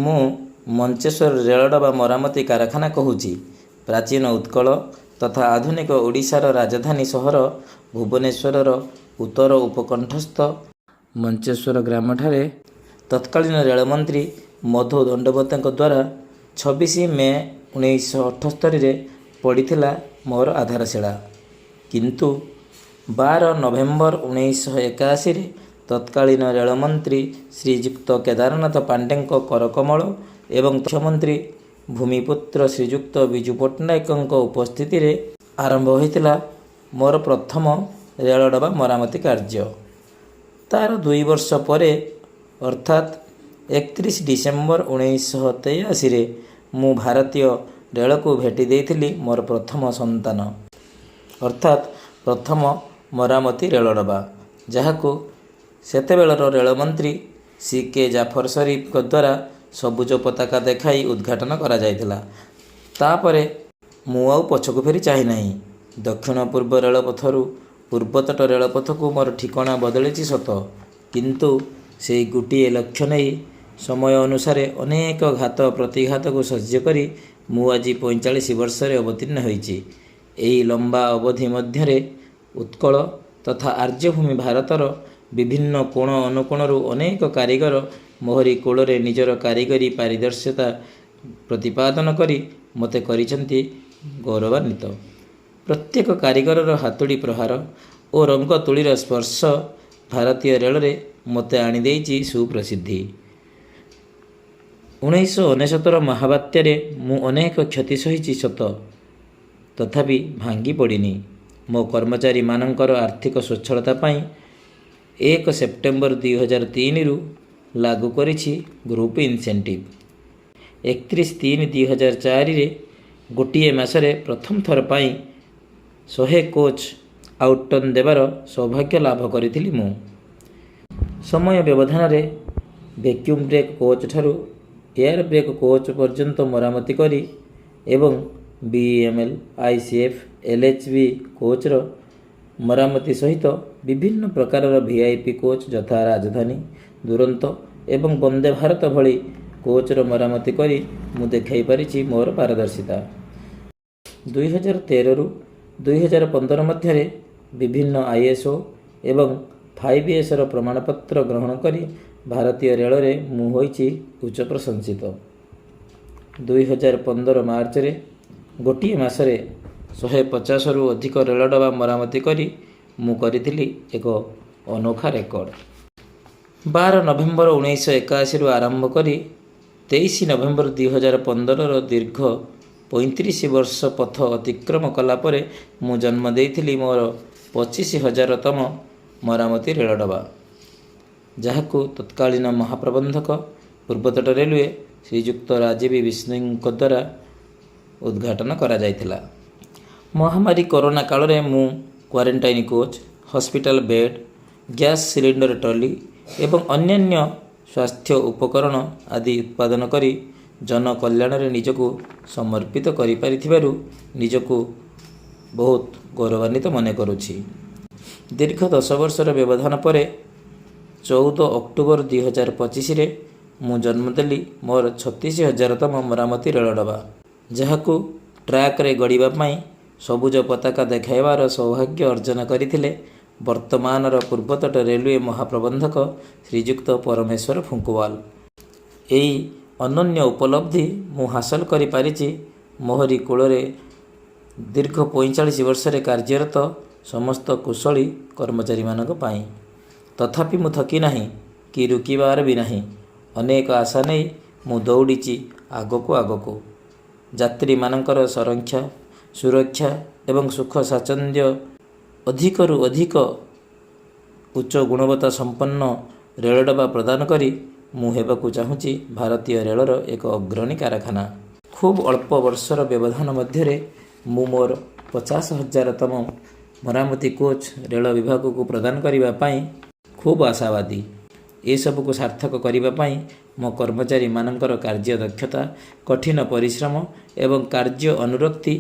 ମୁଁ ମଞ୍ଚେଶ୍ୱର ରେଳଡବା ମରାମତି କାରଖାନା କହୁଛି। ପ୍ରାଚୀନ ଉତ୍କଳ ତଥା ଆଧୁନିକ ଓଡ଼ିଶାର ରାଜଧାନୀ ସହର ଭୁବନେଶ୍ୱରର ଉତ୍ତର ଉପକଣ୍ଠସ୍ଥ ମଞ୍ଚେଶ୍ୱର ଗ୍ରାମଠାରେ ତତ୍କାଳୀନ ରେଳମନ୍ତ୍ରୀ ମଧୁ ଦଣ୍ଡବତଙ୍କ ଦ୍ୱାରା 26 ମେ 1978ରେ ପଡ଼ିଥିଲା ମୋର ଆଧାରଶିଳା। କିନ୍ତୁ 12 ନଭେମ୍ବର 1981ରେ ତତ୍କାଳୀନ ରେଳମନ୍ତ୍ରୀ ଶ୍ରୀଯୁକ୍ତ କେଦାରନାଥ ପାଣ୍ଡେଙ୍କ କରକମଳ ଏବଂ ମୁଖ୍ୟମନ୍ତ୍ରୀ ଭୂମିପୁତ୍ର ଶ୍ରୀଯୁକ୍ତ ବିଜୁ ପଟ୍ଟନାୟକଙ୍କ ଉପସ୍ଥିତିରେ ଆରମ୍ଭ ହୋଇଥିଲା ମୋର ପ୍ରଥମ ରେଳଡବା ମରାମତି କାର୍ଯ୍ୟ। ତା'ର 2 ବର୍ଷ ପରେ ଅର୍ଥାତ୍ 31 ଡିସେମ୍ବର 1983ରେ ମୁଁ ଭାରତୀୟ ରେଳକୁ ଭେଟି ଦେଇଥିଲି ମୋର ପ୍ରଥମ ସନ୍ତାନ ଅର୍ଥାତ୍ ପ୍ରଥମ ମରାମତି ରେଳଡବା, ଯାହାକୁ ସେତେବେଳର ରେଳମନ୍ତ୍ରୀ ସି.କେ. ଜାଫର ଶରୀଫଙ୍କ ଦ୍ୱାରା ସବୁଜ ପତାକା ଦେଖାଇ ଉଦ୍ଘାଟନ କରାଯାଇଥିଲା। ତାପରେ ମୁଁ ଆଉ ପଛକୁ ଫେରି ଚାହିଁନାହିଁ। ଦକ୍ଷିଣ ପୂର୍ବ ରେଳପଥରୁ ପୂର୍ବତଟ ରେଳପଥକୁ ମୋର ଠିକଣା ବଦଳିଛି ସତ, କିନ୍ତୁ ସେହି ଗୋଟିଏ ଲକ୍ଷ୍ୟ ନେଇ ସମୟ ଅନୁସାରେ ଅନେକ ଘାତ ପ୍ରତିଘାତକୁ ସହ୍ୟ କରି ମୁଁ ଆଜି 45 ବର୍ଷରେ ଅବତୀର୍ଣ୍ଣ ହୋଇଛି। ଏହି ଲମ୍ବା ଅବଧି ମଧ୍ୟରେ ଉତ୍କଳ ତଥା ଆର୍ଯ୍ୟଭୂମି ଭାରତର ବିଭିନ୍ନ କୋଣ ଅନୁକୋଣରୁ ଅନେକ କାରିଗର ମୋହରି କୋଳରେ ନିଜର କାରିଗରୀ ପାରିଦର୍ଶିତା ପ୍ରତିପାଦନ କରି ମୋତେ କରିଛନ୍ତି ଗୌରବାନ୍ୱିତ। ପ୍ରତ୍ୟେକ କାରିଗରର ହାତୁଡ଼ି ପ୍ରହାର ଓ ରଙ୍ଗ ତୁଳିର ସ୍ପର୍ଶ ଭାରତୀୟ ରେଳରେ ମୋତେ ଆଣିଦେଇଛି ସୁପ୍ରସିଦ୍ଧି। 1969ର ମହାବାତ୍ୟାରେ ମୁଁ ଅନେକ କ୍ଷତି ସହିଛି ସତ, ତଥାପି ଭାଙ୍ଗି ପଡ଼ିନି। ମୋ କର୍ମଚାରୀମାନଙ୍କର ଆର୍ଥିକ ସ୍ୱଚ୍ଛଳତା ପାଇଁ 1 ସେପ୍ଟେମ୍ବର 2003ରୁ ଲାଗୁ କରିଛି ଗ୍ରୁପ୍ ଇନସେଣ୍ଟିଭ୍। 31/3/2004ରେ ଗୋଟିଏ ମାସରେ ପ୍ରଥମ ଥର ପାଇଁ 100 କୋଚ୍ ଆଉଟର୍ନ ଦେବାର ସୌଭାଗ୍ୟ ଲାଭ କରିଥିଲି ମୁଁ। ସମୟ ବ୍ୟବଧାନରେ ଭ୍ୟାକ୍ୟୁମ୍ ବ୍ରେକ୍ କୋଚ୍ ଠାରୁ ଏୟାର ବ୍ରେକ୍ କୋଚ୍ ପର୍ଯ୍ୟନ୍ତ ମରାମତି କରି ଏବଂ BEML, ICF, LHB କୋଚ୍ର ମରାମତି ସହିତ ବିଭିନ୍ନ ପ୍ରକାରର VIP କୋଚ୍ ଯଥା ରାଜଧାନୀ, ଦୁରନ୍ତୋ ଏବଂ ବନ୍ଦେ ଭାରତ ଭଳି କୋଚ୍ର ମରାମତି କରି ମୁଁ ଦେଖାଇ ପାରିଛି ମୋର ପାରଦର୍ଶିତା। 2013ରୁ 2015 ମଧ୍ୟରେ ବିଭିନ୍ନ ISO ଏବଂ 5Sର ପ୍ରମାଣପତ୍ର ଗ୍ରହଣ କରି ଭାରତୀୟ ରେଳରେ ମୁଁ ହୋଇଛି ଉଚ୍ଚ ପ୍ରଶଂସିତ। 2015 ମାର୍ଚ୍ଚରେ ଗୋଟିଏ ମାସରେ 150ରୁ ଅଧିକ ରେଳଡବା ମରାମତି କରି ମୁଁ କରିଥିଲି ଏକ ଅନୋଖା ରେକର୍ଡ। 12 ନଭେମ୍ବର 1981ରୁ ଆରମ୍ଭ କରି 23 ନଭେମ୍ବର 2015ର ଦୀର୍ଘ 35 ବର୍ଷ ପଥ ଅତିକ୍ରମ କଲା ପରେ ମୁଁ ଜନ୍ମ ଦେଇଥିଲି ମୋର 25,000ତମ ମରାମତି ରେଳଡବା, ଯାହାକୁ ତତ୍କାଳୀନ ମହାପ୍ରବନ୍ଧକ ପୂର୍ବତଟ ରେଲୱେ ଶ୍ରୀଯୁକ୍ତ ରାଜୀବ ବିଷ୍ଣୋଇଙ୍କ ଦ୍ୱାରା ଉଦ୍ଘାଟନ କରାଯାଇଥିଲା। ମହାମାରୀ କରୋନା କାଳରେ ମୁଁ quarantine coach, hospital bed, gas cylinder trolley ଏବଂ ଅନ୍ୟାନ୍ୟ ସ୍ୱାସ୍ଥ୍ୟ ଉପକରଣ ଆଦି ଉତ୍ପାଦନ କରି ଜନକଲ୍ୟାଣରେ ନିଜକୁ ସମର୍ପିତ କରିପାରିଥିବାରୁ ନିଜକୁ ବହୁତ ଗୌରବାନ୍ୱିତ ମନେ କରୁଛି। ଦୀର୍ଘ 10 ବର୍ଷର ବ୍ୟବଧାନ ପରେ 14 ଅକ୍ଟୋବର 2025ରେ ମୁଁ ଜନ୍ମ ଦେଲି ମୋର 36,000ତମ ମରାମତି ରେଳଡବା, ଯାହାକୁ ଟ୍ରାକ୍ରେ ଗଡ଼ିବା ପାଇଁ ସବୁଜ ପତାକା ଦେଖାଇବାର ସୌଭାଗ୍ୟ ଅର୍ଜନ କରିଥିଲେ ବର୍ତ୍ତମାନର ପୂର୍ବତଟ ରେଲୱେ ମହାପ୍ରବନ୍ଧକ ଶ୍ରୀଯୁକ୍ତ ପରମେଶ୍ୱର ଫୁଙ୍କୱାଲ। ଏହି ଅନନ୍ୟ ଉପଲବ୍ଧି ମୁଁ ହାସଲ କରିପାରିଛି ମୋହରି କୂଳରେ ଦୀର୍ଘ 45 ବର୍ଷରେ କାର୍ଯ୍ୟରତ ସମସ୍ତ କୁଶଳୀ କର୍ମଚାରୀମାନଙ୍କ ପାଇଁ। ତଥାପି ମୁଁ ଥକି ନାହିଁ କି ରୁକିବାର ବି ନାହିଁ। ଅନେକ ଆଶା ନେଇ ମୁଁ ଦୌଡ଼ିଛି ଆଗକୁ। ଯାତ୍ରୀମାନଙ୍କର ସଂରକ୍ଷା, ସୁରକ୍ଷା ଏବଂ ସୁଖ ସ୍ୱାଚ୍ଛନ୍ଦ୍ୟ ଅଧିକରୁ ଅଧିକ ଉଚ୍ଚ ଗୁଣବତ୍ତା ସମ୍ପନ୍ନ ରେଳଡବା ପ୍ରଦାନ କରି ମୁଁ ହେବାକୁ ଚାହୁଁଛି ଭାରତୀୟ ରେଳର ଏକ ଅଗ୍ରଣୀ କାରଖାନା। ଖୁବ୍ ଅଳ୍ପ ବର୍ଷର ବ୍ୟବଧାନ ମଧ୍ୟରେ ମୁଁ ମୋର 50,000ତମ ମରାମତି କୋଚ୍ ରେଳ ବିଭାଗକୁ ପ୍ରଦାନ କରିବା ପାଇଁ ଖୁବ୍ ଆଶାବାଦୀ। ଏସବୁକୁ ସାର୍ଥକ କରିବା ପାଇଁ ମୋ କର୍ମଚାରୀମାନଙ୍କର କାର୍ଯ୍ୟ ଦକ୍ଷତା, କଠିନ ପରିଶ୍ରମ ଏବଂ କାର୍ଯ୍ୟ ଅନୁରକ୍ତି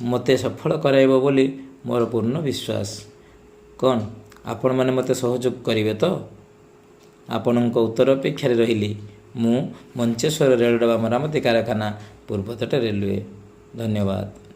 ମୋତେ ସଫଳ କରାଇବ ବୋଲି ମୋର ପୂର୍ଣ୍ଣ ବିଶ୍ୱାସ। କ'ଣ ଆପଣମାନେ ମୋତେ ସହଯୋଗ କରିବେ ତ? ଆପଣଙ୍କ ଉତ୍ତର ଅପେକ୍ଷାରେ ରହିଲି। ମୁଁ ମଞ୍ଚେଶ୍ୱର ରେଳଡବା ମରାମତି କାରଖାନା ପୂର୍ବତଟ ରେଲୱେ। ଧନ୍ୟବାଦ।